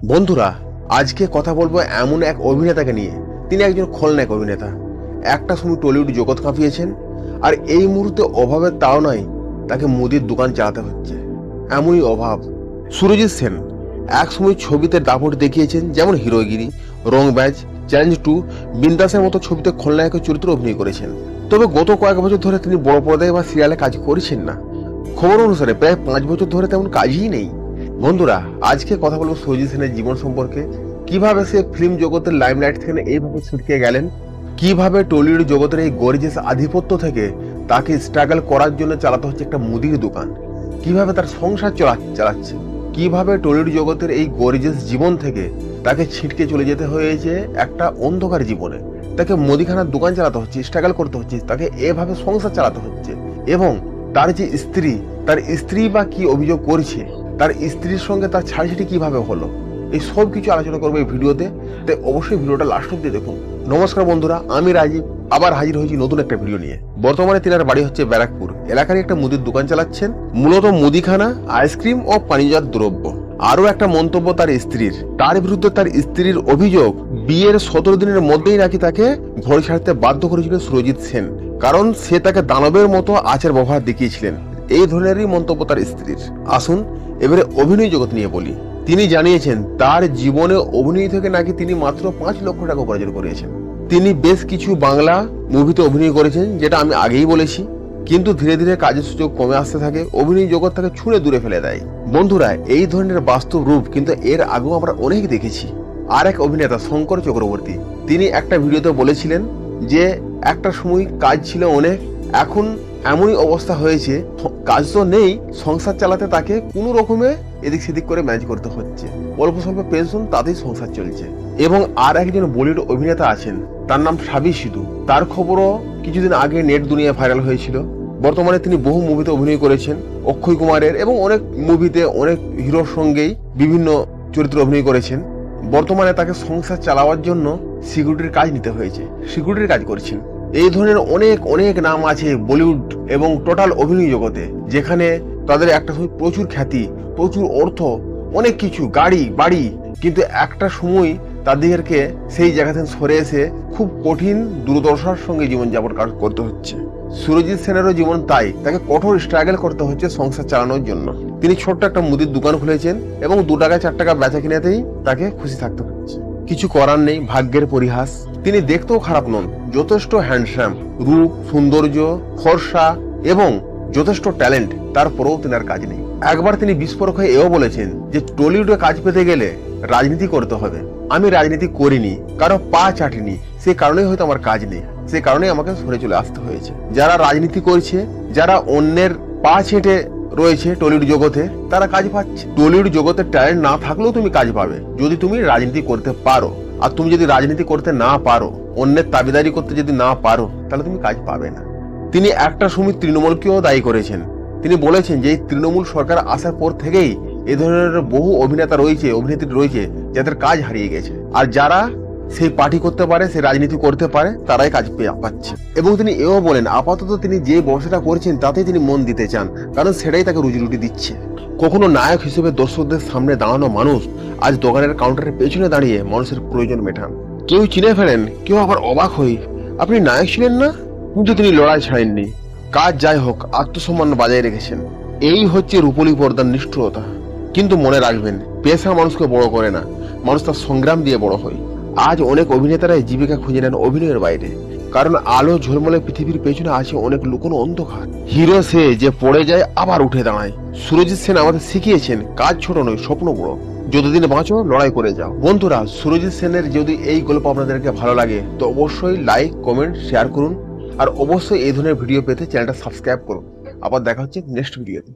বন্ধুরা, আজকে কথা বলবো এমন এক অভিনেতাকে নিয়ে। তিনি একজন খলনায়ক অভিনেতা। একটা সময় টলিউড জগৎ কাঁপিয়েছেন, আর এই মুহূর্তে অভাবের তাও নয়, তাকে মুদির দোকান চালাতে হচ্ছে। এমনই অভাব। সুরজিৎ সেন এক সময় ছবিতে দাপট দেখিয়েছেন, যেমন হিরোগিরি, রংবাজ, চ্যালেঞ্জ 2, বিন্দাসের মতো ছবিতে খলনায়কের চরিত্র অভিনয় করেছেন। তবে গত কয়েক বছর ধরে তিনি বড় পর্দায় বা সিরিয়ালে কাজ করছেন না। খবর অনুসারে প্রায় 5 বছর ধরে তেমন কাজই নেই। বন্ধুরা, আজকে কথা বলবো সুরজিৎ সেনের জীবন সম্পর্কে। কিভাবে সে ফিল্ম জগতের লাইমলাইট থেকে এইভাবে ছিটকে গেলেন, কিভাবে টলিউড জগতের এই গর্জিয়াস আধিপত্য থেকে তাকে স্ট্রাগল করার জন্য চালাতে হচ্ছে একটা মুদির দোকান, কিভাবে তার সংসার চালাচ্ছে, কিভাবে টলিউড জগতের এই গর্জিয়াস জীবন থেকে তাকে ছিটকে চলে যেতে হয়েছে একটা অন্ধকার জীবনে। তাকে মুদিখানার দোকান চালাতে হচ্ছে, স্ট্রাগল করতে হচ্ছে, তাকে এভাবে সংসার চালাতে হচ্ছে। এবং তার যে স্ত্রী, তার স্ত্রী বা কি অভিযোগ করছে, তার স্ত্রীর সঙ্গে তার ছাড়ছাড়ি কিভাবে হলো, এই সব কিছু আলোচনা করবো এই ভিডিওতে। তাই অবশ্যই ভিডিওটা লাস্ট অব্দি দেখুন। নমস্কার বন্ধুরা, আমি রাজীব আবার হাজির হয়েছি নতুন একটা ভিডিও নিয়ে। বর্তমানে তিনার বাড়ি হচ্ছে ব্যারাকপুর এলাকার একটা মুদির দোকান চালাচ্ছেন, মূলত মুদিখানা, আইসক্রিম ও পানীয়জাত দ্রব্য। আরো একটা মন্তব্য তার স্ত্রীর, তার বিরুদ্ধে তার স্ত্রীর অভিযোগ বিয়ের 17 দিনের মধ্যেই নাকি তাকে ঘর ছাড়তে বাধ্য করেছিল সুরজিৎ সেন, কারণ সে তাকে দানবের মতো আচার ব্যবহার দেখিয়েছিলেন। এই ধরনেরই মন্তব্য তার স্ত্রীর। আসুন এবারে অভিনয় জগৎ নিয়ে বলি। তিনি জানিয়েছেন তার জীবনে অভিনয় থেকে নাকি তিনি মাত্র 5 লক্ষ টাকা উপার্জন করেছেন। তিনি বেশ কিছু বাংলা মুভিতে অভিনয় করেছেন, যেটা আমি আগেই বলেছি, কিন্তু ধীরে ধীরে কাজের সুযোগ কমে আসতে থাকে, অভিনয় জগৎ তাকে ছুঁড়ে দূরে ফেলে দেয়। বন্ধুরা, এই ধরনের বাস্তব রূপ কিন্তু এর আগেও আমরা অনেক দেখেছি। আর এক অভিনেতা শঙ্কর চক্রবর্তী, তিনি একটা ভিডিওতে বলেছিলেন যে একটা সময় কাজ ছিল অনেক, এখন এমনই অবস্থা হয়েছে কাজ তো নেই, সংসার চালাতে তাকে কোনো রকমে এদিক সেদিক করে ম্যানেজ করতে হচ্ছে, অল্প স্বল্প পেনশন, তাতেই সংসার চলছে। এবং আর একজন বলিউড অভিনেতা আছেন, তার নাম সাবি সিধু। তার খবরও কিছুদিন আগে নেট দুনিয়ায় ভাইরাল হয়েছিল। বর্তমানে তিনি বহু মুভিতে অভিনয় করেছেন, অক্ষয় কুমারের এবং অনেক মুভিতে অনেক হিরোর সঙ্গেই বিভিন্ন চরিত্রে অভিনয় করেছেন। বর্তমানে তাকে সংসার চালাবার জন্য সিকিউরিটির কাজ নিতে হয়েছে, সিকিউরিটির কাজ করছেন। এই ধরনের অনেক অনেক নাম আছে বলিউড এবং টোটাল অভিনয় জগতে, যেখানে তাদের একটা সময় প্রচুর খ্যাতি, প্রচুর অর্থ, অনেক কিছু, গাড়ি বাড়ি, কিন্তু একটা সময় তাদেরকে সেই জায়গা থেকে সরে এসে খুব কঠিন দুর্দশার সঙ্গে জীবনযাপন করতে হচ্ছে। সুরজিৎ সেনেরও জীবন তাই, তাকে কঠোর স্ট্রাগল করতে হচ্ছে সংসার চালানোর জন্য। তিনি ছোট্ট একটা মুদির দোকান খুলেছেন এবং 2 টাকা 4 টাকা বেচা কিনাতেই তাকে খুশি থাকতে হচ্ছে। কিছু করার নেই, ভাগ্যের পরিহাস। তিনি দেখতেও খারাপ নন, যথেষ্ট হ্যান্ডসাম, রূপ, সৌন্দর্য, ফর্সা এবং যথেষ্ট ট্যালেন্ট, তারপরেও তেনার কাজ নেই। একবার তিনি বিস্ফোরক হয়ে এও বলেছেন যে টলিউডে কাজ পেতে গেলে রাজনীতি করতে হবে। আমি রাজনীতি করিনি, কারো পা চাটিনি, সে কারণেই হয়তো আমার কাজ নেই, সে কারণেই আমাকে সরে চলে আসতে হয়েছে। যারা রাজনীতি করছে, যারা অন্যের পা ছেটে রয়েছে টলিউড জগতে, তারা কাজ পাচ্ছে। টলিউড জগতের ট্যালেন্ট না থাকলেও তুমি কাজ পাবে যদি তুমি রাজনীতি করতে পারো। আর তুমি যদি রাজনীতি করতে না পারো, অন্যের দাবিদারি করতে যদি না পারো, তাহলে তুমি কাজ পাবে না। তিনি একটা সময় তৃণমূলকেও দায়ী করেছেন। তিনি বলেছেন যে এই তৃণমূল সরকার আসার পর থেকেই এ ধরনের বহু অভিনেতা রয়েছে, অভিনেত্রী রয়েছে যাদের কাজ হারিয়ে গেছে। আর যারা সেই পার্টি করতে পারে, সেই রাজনীতি করতে পারে, তারাই কাজ পাচ্ছে। এবং তিনি এও বলেন আপাতত তিনি যে ব্যবসাটা করছেন তাতেই তিনি মন দিতে চান, কারণ সেটাই তাকে রুজি রুটি দিচ্ছে। কখনো নায়ক হিসেবে দর্শকদের সামনে দাঁড়ানো মানুষ আজ দোকানের কাউন্টারের পেছনে দাঁড়িয়ে মানুষের প্রয়োজন মেটান। কেউ চিনে ফেলেন, কেউ আবার অবাক হই, আপনি নায়ক ছিলেন না? কিন্তু তিনি লড়াই ছাড়েননি, কাজ যাই হোক আত্মসম্মান বজায় রেখেছেন। এই হচ্ছে রূপলী পর্দার নিষ্ঠুরতা। কিন্তু মনে রাখবেন, পেশা মানুষকে বড় করে না, মানুষ তার সংগ্রাম দিয়ে বড় হয়। আজ অনেক অভিনেতারাই জীবিকা খুঁজে নেন অভিনয়ের বাইরে, কারণ আলো ঝলমলে পৃথিবীর পেছনে আছে অনেক লুকোনো অন্ধকার। হিরো সে যে পড়ে যায় আবার উঠে দাঁড়ায়। সুরজিৎ সেন আমাদের শিখিয়েছেন কাজ ছোট নয়, স্বপ্ন বড়। যতদিন বাঁচো, লড়াই করে যাও। বন্ধুরা, সুরজিৎ সেনের যদি এই গল্প আপনাদেরকে ভালো লাগে তো অবশ্যই লাইক, কমেন্ট, শেয়ার করুন। আর অবশ্যই এই ধরনের ভিডিও পেতে চ্যানেলটা সাবস্ক্রাইব করুন। আবার দেখা হচ্ছে নেক্সট ভিডিওতে।